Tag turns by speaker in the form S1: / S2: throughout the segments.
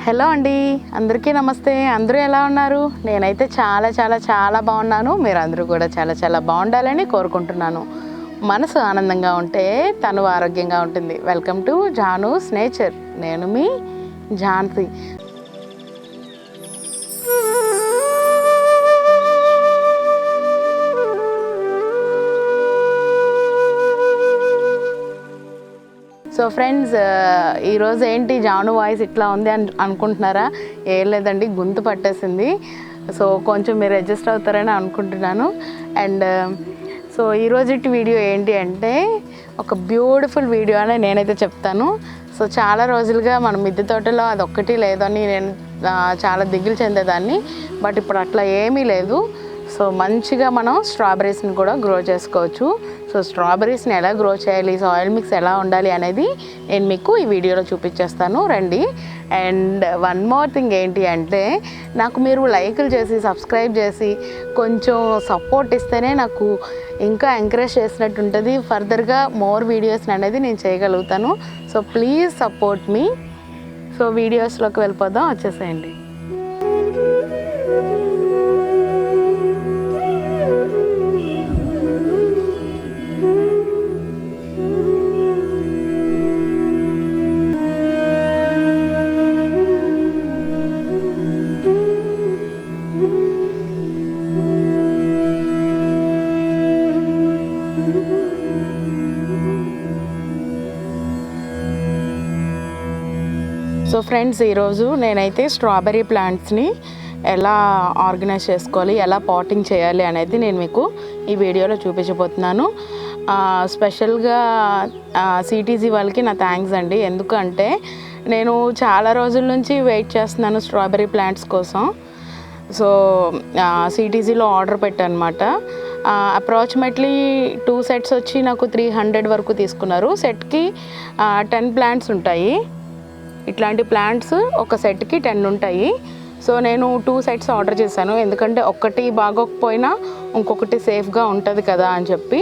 S1: Hello అండి, అందరికీ నమస్తే. అందరూ ఎలా ఉన్నారు? నేనైతే చాలా బాగున్నాను. మీరు అందరూ కూడా చాలా బాగుండాలని కోరుకుంటున్నాను. మనసు ఆనందంగా ఉంటే తను ఆరోగ్యంగా ఉంటుంది. Welcome to Janu's nature. నేను మీ ఝాన్సీ. సో ఫ్రెండ్స్, ఈరోజు ఏంటి జాను వాయిస్ ఇట్లా ఉంది అని అనుకుంటున్నారా? ఏం లేదండి, గొంతు పట్టేసింది. సో కొంచెం మీరు అడ్జస్ట్ అవుతారని అనుకుంటున్నాను. అండ్ సో ఈరోజు వీడియో ఏంటి అంటే ఒక బ్యూటిఫుల్ వీడియో అని నేనైతే చెప్తాను. సో చాలా రోజులుగా మన మిద్దె తోటలో అది ఒక్కటి లేదని నేను చాలా దిగులు చెందేదాన్ని. బట్ ఇప్పుడు అట్లా ఏమీ లేదు. సో మంచిగా మనం స్ట్రాబెర్రీస్ని కూడా గ్రో చేసుకోవచ్చు. సో స్ట్రాబెర్రీస్ని ఎలా గ్రో చేయాలి, సాయిల్ మిక్స్ ఎలా ఉండాలి అనేది నేను మీకు ఈ వీడియోలో చూపించేస్తాను, రండి. అండ్ వన్ మోర్ థింగ్ ఏంటి అంటే, నాకు మీరు లైకులు చేసి సబ్స్క్రైబ్ చేసి కొంచెం సపోర్ట్ ఇస్తేనే నాకు ఇంకా ఎంకరేజ్ చేసినట్టు ఉంటుంది. ఫర్దర్గా మోర్ వీడియోస్ అనేది నేను చేయగలుగుతాను. So please support me. So వీడియోస్లోకి వెళ్ళిపోదాం, వచ్చేసేయండి. సో ఫ్రెండ్స్, ఈరోజు నేనైతే స్ట్రాబెర్రీ ప్లాంట్స్ని ఎలా ఆర్గనైజ్ చేసుకోవాలి, ఎలా పాటింగ్ చేయాలి అనేది నేను మీకు ఈ వీడియోలో చూపించబోతున్నాను. స్పెషల్గా సిటీజీ వాళ్ళకి నా థ్యాంక్స్ అండి. ఎందుకంటే నేను చాలా రోజుల నుంచి వెయిట్ చేస్తున్నాను స్ట్రాబెర్రీ ప్లాంట్స్ కోసం. సో సిటీజీలో ఆర్డర్ పెట్టాను అనమాట. అప్రాక్సిమేట్లీ 2 సెట్స్ వచ్చి నాకు 300 వరకు తీసుకున్నారు. సెట్కి 10 ప్లాంట్స్ ఉంటాయి. ఇట్లాంటి ప్లాంట్స్ ఒక సెట్కి 10 ఉంటాయి. సో నేను 2 సెట్స్ ఆర్డర్ చేశాను, ఎందుకంటే ఒక్కటి బాగోకపోయినా ఇంకొకటి సేఫ్గా ఉంటుంది కదా అని చెప్పి.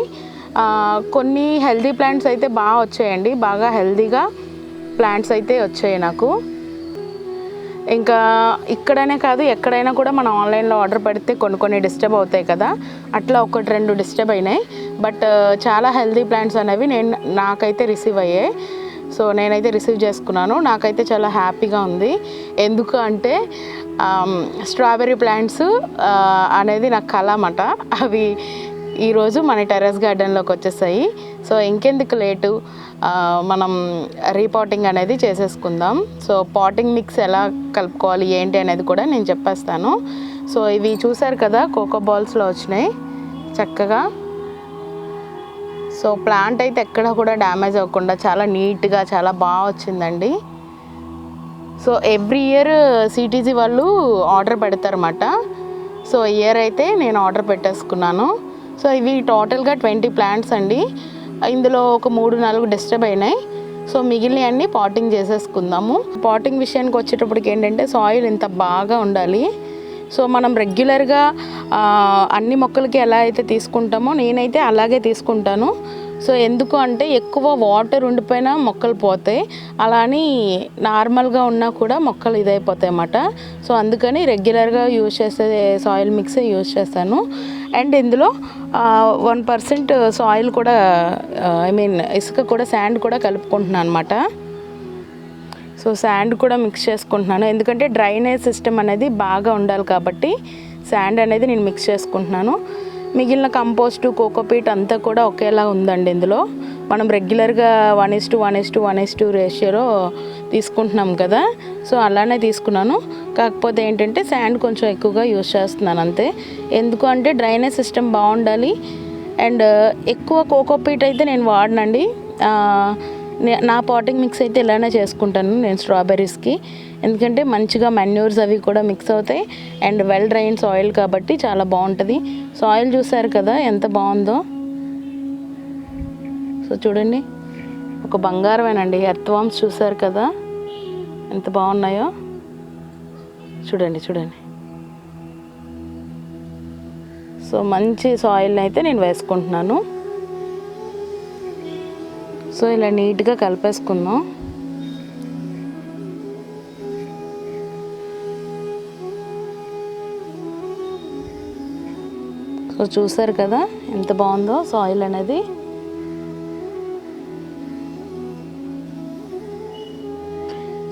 S1: కొన్ని హెల్దీ ప్లాంట్స్ అయితే బాగా వచ్చాయండి, బాగా హెల్దీగా ప్లాంట్స్ అయితే వచ్చాయి నాకు. ఇంకా ఇక్కడనే కాదు, ఎక్కడైనా కూడా మనం ఆన్లైన్లో ఆర్డర్ పెడితే కొన్ని డిస్టర్బ్ అవుతాయి కదా, అట్లా 1-2 డిస్టర్బ్ అయినాయి. బట్ చాలా హెల్దీ ప్లాంట్స్ అనేవి నాకైతే రిసీవ్ అయ్యాయి. సో నేనైతే రిసీవ్ చేసుకున్నాను. నాకైతే చాలా హ్యాపీగా ఉంది. ఎందుకు అంటే స్ట్రాబెర్రీ ప్లాంట్స్ అనేది నాకు కళ అన్నమాట. అవి ఈరోజు మన టెర్రస్ గార్డెన్లోకి వచ్చేసాయి. సో ఇంకెందుకు లేటు, మనం రీపాటింగ్ అనేది చేసేసుకుందాం. సో పాటింగ్ మిక్స్ ఎలా కలుపుకోవాలి ఏంటి అనేది కూడా నేను చెప్పేస్తాను. సో ఇవి చూసారు కదా, కోకో బాల్స్లో వచ్చినాయి చక్కగా. సో ప్లాంట్ అయితే ఎక్కడ కూడా డ్యామేజ్ అవ్వకుండా చాలా నీట్గా చాలా బాగా వచ్చిందండి. సో ఎవ్రీ ఇయర్ సిటీజీ వాళ్ళు ఆర్డర్ పెడతారన్నమాట. సో ఇయర్ అయితే నేను ఆర్డర్ పెట్టేసుకున్నాను. సో ఇవి టోటల్గా 20 ప్లాంట్స్ అండి. ఇందులో ఒక 3-4 డిస్టర్బ్ అయినాయి. సో మిగిలిన అన్నీ పాటింగ్ చేసేసుకుందాము. పాటింగ్ విషయానికి వచ్చేటప్పటికి ఏంటంటే, సాయిల్ ఇంత బాగా ఉండాలి. సో మనం రెగ్యులర్గా అన్ని మొక్కలకి ఎలా అయితే తీసుకుంటామో నేనైతే అలాగే తీసుకుంటాను. సో ఎందుకు అంటే ఎక్కువ వాటర్ ఉండిపోయినా మొక్కలు పోతాయి, అలా అని నార్మల్గా ఉన్నా కూడా మొక్కలు ఇదైపోతాయి అన్నమాట. సో అందుకని రెగ్యులర్గా యూజ్ చేసే సాయిల్ మిక్సే యూజ్ చేస్తాను. అండ్ ఇందులో 1% సాయిల్ కూడా ఇసుక కూడా, శాండ్ కూడా కలుపుకుంటున్నాను అనమాట. సో శాండ్ కూడా మిక్స్ చేసుకుంటున్నాను, ఎందుకంటే డ్రైనేజ్ సిస్టమ్ అనేది బాగా ఉండాలి కాబట్టి శాండ్ అనేది నేను మిక్స్ చేసుకుంటున్నాను. మిగిలిన కంపోస్ట్, కోకోపీట్ అంతా కూడా ఒకేలా ఉందండి. ఇందులో మనం రెగ్యులర్గా 1:1:1:1 రేషియోలో తీసుకుంటున్నాం కదా, సో అలానే తీసుకున్నాను. కాకపోతే ఏంటంటే శాండ్ కొంచెం ఎక్కువగా యూజ్ చేస్తున్నాను అంతే. ఎందుకు అంటే డ్రైనేజ్ సిస్టమ్ బాగుండాలి. అండ్ ఎక్కువ కోకోపీట్ అయితే నేను వాడనండి. నా పాటింగ్ మిక్స్ అయితే ఇలానే చేసుకుంటాను నేను స్ట్రాబెర్రీస్కి, ఎందుకంటే మంచిగా మెన్యూర్స్ అవి కూడా మిక్స్ అవుతాయి. అండ్ వెల్ డ్రైన్ సాయిల్ కాబట్టి చాలా బాగుంటుంది. సాయిల్ చూసారు కదా ఎంత బాగుందో. సో చూడండి, ఒక బంగారమేనండి. ఎర్త్వామ్స్ చూసారు కదా ఎంత బాగున్నాయో, చూడండి. సో మంచి సాయిల్ని అయితే నేను వేసుకుంటున్నాను. సో ఇలా నీట్గా కలిపేసుకుందాం. సో చూసారు కదా ఎంత బాగుందో సాయిల్ అనేది.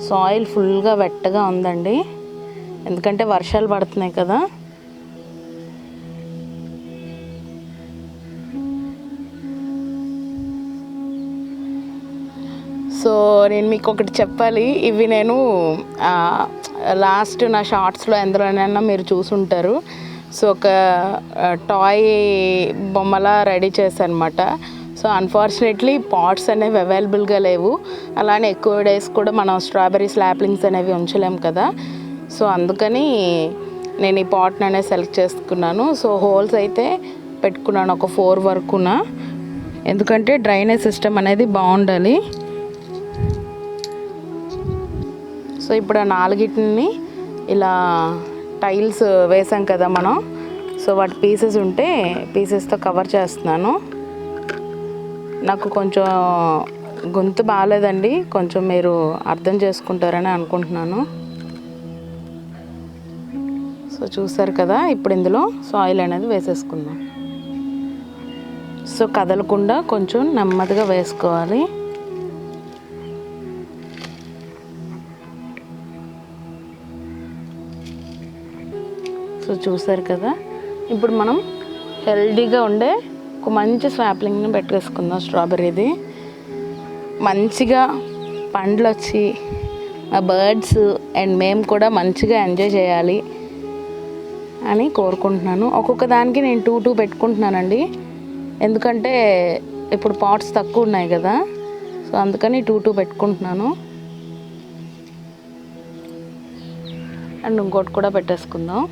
S1: సాయిల్ ఫుల్గా వెట్టగా ఉందండి, ఎందుకంటే వర్షాలు పడుతున్నాయి కదా. సో నేను మీకు ఒకటి చెప్పాలి, ఇవి నేను లాస్ట్ నా షార్ట్స్లో ఎందులోనైనా మీరు చూసుంటారు. సో ఒక టాయ్ బొమ్మలా రెడీ చేశాను అనమాట. సో అన్ఫార్చునేట్లీ పాట్స్ అనేవి అవైలబుల్గా లేవు, అలానే ఎక్కువ డేస్ కూడా మనం స్ట్రాబెర్రీ స్లాప్లింగ్స్ అనేవి ఉంచలేము కదా. సో అందుకని నేను ఈ పాట్ని అనేది సెలెక్ట్ చేసుకున్నాను. సో హోల్స్ అయితే పెట్టుకున్నాను ఒక 4 వరకున, ఎందుకంటే డ్రైనేజ్ సిస్టమ్ అనేది బాగుండాలి. సో ఇప్పుడు ఆ 4ని ఇలా టైల్స్ వేసాం కదా మనం, సో వాటి పీసెస్ ఉంటే పీసెస్తో కవర్ చేస్తున్నాను. నాకు కొంచెం గొంతు బాగాలేదండి, కొంచెం మీరు అర్థం చేసుకుంటారని అనుకుంటున్నాను. సో చూసారు కదా, ఇప్పుడు ఇందులో సాయిల్ అనేది వేసేసుకుందాం. సో కదలకుండా కొంచెం నెమ్మదిగా వేసుకోవాలి. సో చూసారు కదా, ఇప్పుడు మనం హెల్దీగా ఉండే ఒక మంచి స్వాప్లింగ్ని పెట్టేసుకుందాం. స్ట్రాబెర్రీది మంచిగా పండ్లు వచ్చి ఆ బర్డ్స్ అండ్ మేము కూడా మంచిగా ఎంజాయ్ చేయాలి అని కోరుకుంటున్నాను. ఒక్కొక్క దానికి నేను 2 పెట్టుకుంటున్నానండి, ఎందుకంటే ఇప్పుడు పాట్స్ తక్కువ ఉన్నాయి కదా. సో అందుకని 2 పెట్టుకుంటున్నాను. అండ్ ఇంకోటి కూడా పెట్టేసుకుందాం.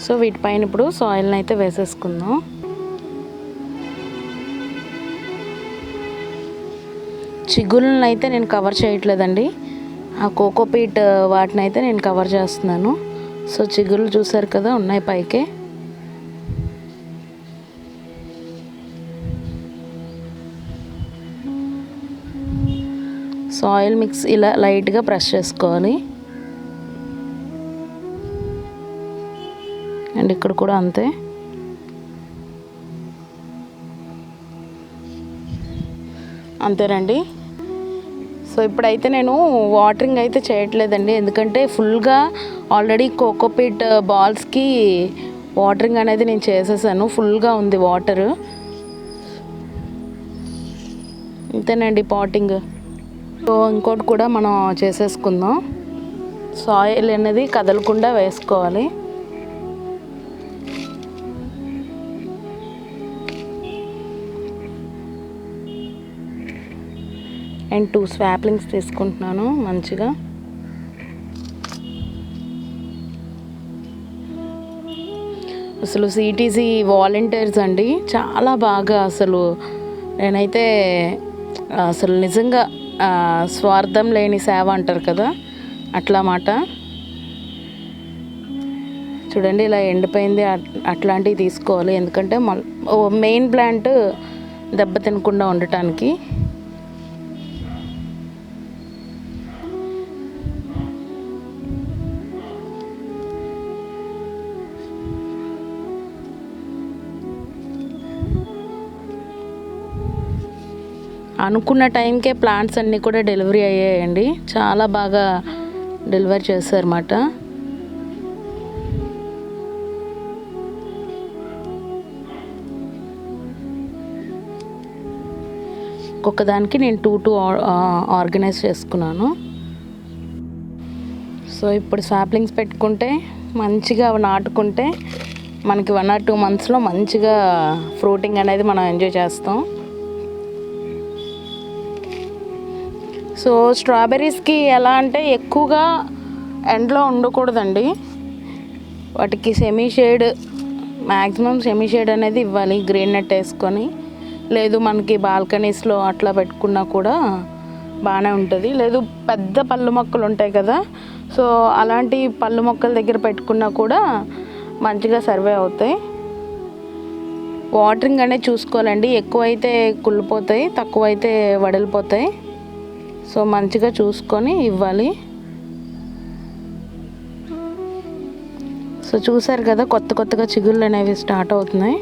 S1: సో వీటిపైన ఇప్పుడు సాయిల్ని అయితే వేసేసుకుందాం. చిగుళ్ళని అయితే నేను కవర్ చేయట్లేదండి, ఆ కోకోపీట్ వాటిని అయితే నేను కవర్ చేస్తున్నాను. సో చిగుళ్ళు చూసారు కదా ఉన్నాయి పైకే. సాయిల్ మిక్స్ ఇలా లైట్గా ప్రెస్ చేసుకోవాలి. అండ్ ఇక్కడ కూడా అంతే. అంతేనండి. సో ఇప్పుడైతే నేను వాటరింగ్ అయితే చేయట్లేదండి, ఎందుకంటే ఫుల్గా ఆల్రెడీ కోకోపీట్ బాల్స్కి వాటరింగ్ అనేది నేను చేసేసాను, ఫుల్గా ఉంది వాటర్. అంతేనండి పాటింగ్. సో ఇంకోటి కూడా మనం చేసేసుకుందాం. సాయిల్ అనేది కదలకుండా వేసుకోవాలి. అండ్ 2 స్వాప్లింగ్స్ తీసుకుంటున్నాను మంచిగా. అసలు సిటీసీ వాలంటీర్స్ అండి చాలా బాగా, అసలు నేనైతే అసలు నిజంగా స్వార్థం లేని సేవ అంటారు కదా, అట్లా మాట. చూడండి ఇలా ఎండిపోయింది అట్లాంటివి తీసుకోవాలి, ఎందుకంటే మెయిన్ ప్లాంట్ దెబ్బ తినకుండా ఉండటానికి. అనుకున్న టైంకే ప్లాంట్స్ అన్నీ కూడా డెలివరీ అయ్యాయండి, చాలా బాగా డెలివరీ చేశారన్నమాట. ఒక్కొక్కదానికి నేను 2 ఆర్గనైజ్ చేసుకున్నాను. సో ఇప్పుడు సాప్లింగ్స్ పెట్టుకుంటే మంచిగా అవి నాటుకుంటే మనకి 1 or 2 monthsలో మంచిగా ఫ్రూటింగ్ అనేది మనం ఎంజాయ్ చేస్తాం. సో స్ట్రాబెర్రీస్కి ఎలా అంటే ఎక్కువగా ఎండలో ఉండకూడదండి, వాటికి semi shade, maximum semi shade అనేది ఇవ్వాలి. గ్రీన్ నెట్ వేసుకొని, లేదు మనకి బాల్కనీస్లో అట్లా పెట్టుకున్నా కూడా బాగానే ఉంటుంది. లేదు పెద్ద పళ్ళు మొక్కలు ఉంటాయి కదా, సో అలాంటి పళ్ళు మొక్కల దగ్గర పెట్టుకున్నా కూడా మంచిగా సర్వే అవుతాయి. వాటరింగ్ అనేది చూసుకోవాలండి. ఎక్కువైతే కుళ్ళిపోతాయి, తక్కువైతే వడిలిపోతాయి. సో మంచిగా చూసుకొని ఇవ్వాలి. సో చూసారు కదా, కొత్తగా చిగుళ్ళు అనేవి స్టార్ట్ అవుతున్నాయి.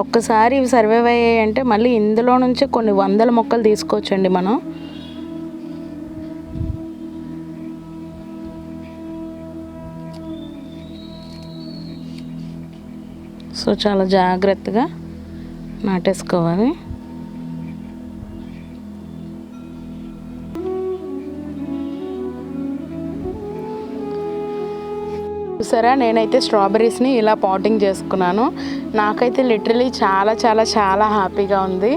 S1: ఒక్కసారి ఇవి సర్వైవ్ అయ్యాయంటే మళ్ళీ ఇందులో నుంచే కొన్ని వందల మొక్కలు తీసుకోవచ్చండి మనం. సో చాలా జాగ్రత్తగా నాటేసుకోవాలి. చూసారా, నేనైతే స్ట్రాబెర్రీస్ని ఇలా పాటింగ్ చేసుకున్నాను. నాకైతే లిటరలీ చాలా చాలా చాలా హ్యాపీగా ఉంది.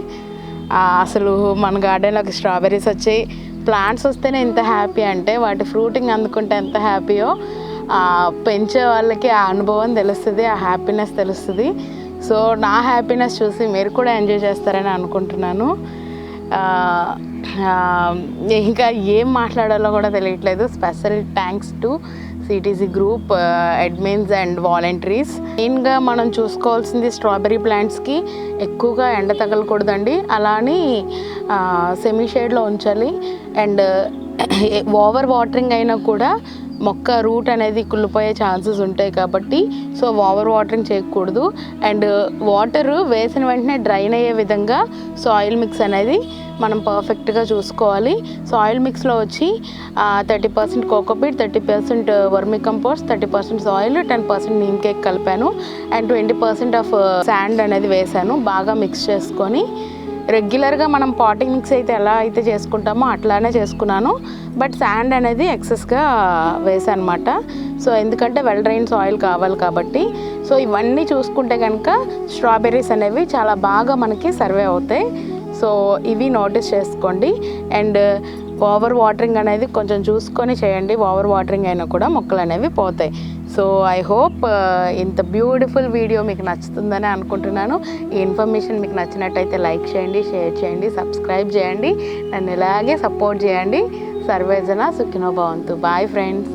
S1: అసలు మన గార్డెన్లోకి స్ట్రాబెర్రీస్ వచ్చి ప్లాంట్స్ వస్తేనే ఎంత హ్యాపీ అంటే వాటి ఫ్రూటింగ్ అందుకుంటే ఎంత హ్యాపీయో పెంచే వాళ్ళకి ఆ అనుభవం తెలుస్తుంది, ఆ హ్యాపీనెస్ తెలుస్తుంది. సో నా హ్యాపీనెస్ చూసి మీరు కూడా ఎంజాయ్ చేస్తారని అనుకుంటున్నాను. ఇంకా ఏం మాట్లాడాలో కూడా తెలియట్లేదు. Special thanks to CTC group admins and volunteers. మెయిన్గా మనం చూసుకోవాల్సింది స్ట్రాబెర్రీ ప్లాంట్స్కి ఎక్కువగా ఎండ తగలకూడదండి, అలానే సెమీ షేడ్లో ఉంచాలి. అండ్ ఓవర్ వాటరింగ్ అయినా కూడా మొక్క రూట్ అనేది కుళ్ళిపోయే ఛాన్సెస్ ఉంటాయి కాబట్టి సో ఓవర్ వాటరింగ్ చేయకూడదు. అండ్ వాటర్ వేసిన వెంటనే డ్రైన్ అయ్యే విధంగా సాయిల్ మిక్స్ అనేది మనం పర్ఫెక్ట్గా చూసుకోవాలి. సాయిల్ మిక్స్లో వచ్చి 30% కోకోపీట్, 30% వర్మి కంపోస్ట్, 30% సాయిల్, 10% నీమ్ కేక్ కలిపాను. అండ్ 20% ఆఫ్ శాండ్ అనేది వేసాను. బాగా మిక్స్ చేసుకొని రెగ్యులర్గా మనం పాటింగ్ మిక్స్ అయితే ఎలా అయితే చేసుకుంటామో అట్లానే చేసుకున్నాను. బట్ శాండ్ అనేది ఎక్సెస్గా వేసాను అనమాట. సో ఎందుకంటే వెల్ డ్రైన్ సాయిల్ కావాలి కాబట్టి. సో ఇవన్నీ చూసుకుంటే కనుక స్ట్రాబెర్రీస్ అనేవి చాలా బాగా మనకి సర్వే అవుతాయి. సో ఇవి నోటీస్ చేసుకోండి. అండ్ ఓవర్ వాటరింగ్ అనేది కొంచెం చూసుకొని చేయండి. ఓవర్ వాటరింగ్ అయినా కూడా మొక్కలు అనేవి పోతాయి. సో ఐ హోప్ ఇంత బ్యూటిఫుల్ వీడియో మీకు నచ్చుతుందని అనుకుంటున్నాను. ఈ ఇన్ఫర్మేషన్ మీకు నచ్చినట్టయితే లైక్ చేయండి, షేర్ చేయండి, సబ్స్క్రైబ్ చేయండి. నన్ను ఇలాగే సపోర్ట్ చేయండి. సర్వేజన సుఖినో భవంతు. Bye friends.